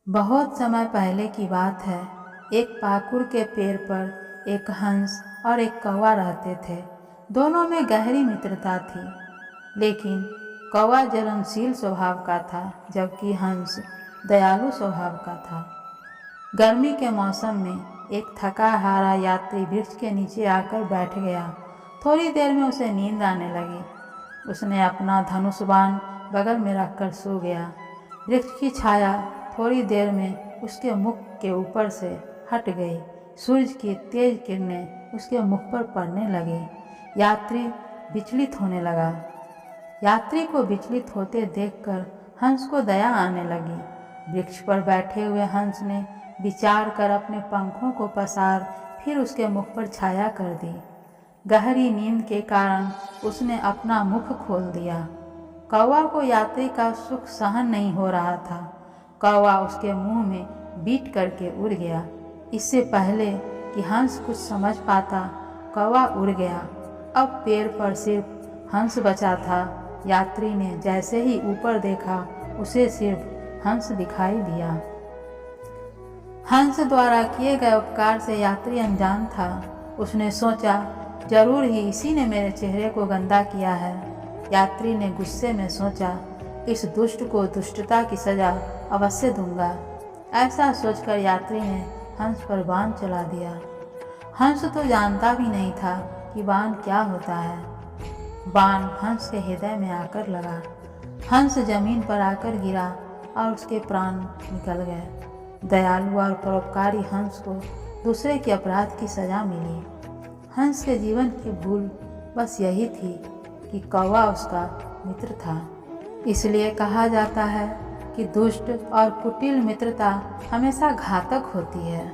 बहुत समय पहले की बात है। एक पाकुड़ के पेड़ पर एक हंस और एक कौवा रहते थे। दोनों में गहरी मित्रता थी, लेकिन कौवा जलनशील स्वभाव का था, जबकि हंस दयालु स्वभाव का था। गर्मी के मौसम में एक थका हारा यात्री वृक्ष के नीचे आकर बैठ गया। थोड़ी देर में उसे नींद आने लगी। उसने अपना धनुष बाण बगल में रखकर सो गया। वृक्ष की छाया थोड़ी देर में उसके मुख के ऊपर से हट गई। सूरज की तेज किरणें उसके मुख पर पड़ने लगी। यात्री विचलित होने लगा। यात्री को विचलित होते देखकर हंस को दया आने लगी। वृक्ष पर बैठे हुए हंस ने विचार कर अपने पंखों को पसार फिर उसके मुख पर छाया कर दी। गहरी नींद के कारण उसने अपना मुख खोल दिया। कौवा को यात्री का सुख सहन नहीं हो रहा था। कौवा उसके मुंह में बीट करके उड़ गया। इससे पहले कि हंस कुछ समझ पाता, कौवा उड़ गया। अब पेड़ पर सिर्फ हंस बचा था। यात्री ने जैसे ही ऊपर देखा, उसे सिर्फ हंस दिखाई दिया। हंस द्वारा किए गए उपकार से यात्री अनजान था। उसने सोचा, जरूर ही इसी ने मेरे चेहरे को गंदा किया है। यात्री ने गुस्से में सोचा, इस दुष्ट को दुष्टता की सजा अवश्य दूंगा। ऐसा सोचकर यात्री ने हंस पर बाण चला दिया। हंस तो जानता भी नहीं था कि बाण क्या होता है। बाण हंस के हृदय में आकर लगा। हंस जमीन पर आकर गिरा और उसके प्राण निकल गए। दयालु और परोपकारी हंस को दूसरे के अपराध की सजा मिली। हंस के जीवन की भूल बस यही थी कि कौवा उसका मित्र था। इसलिए कहा जाता है कि दुष्ट और कुटिल मित्रता हमेशा घातक होती है।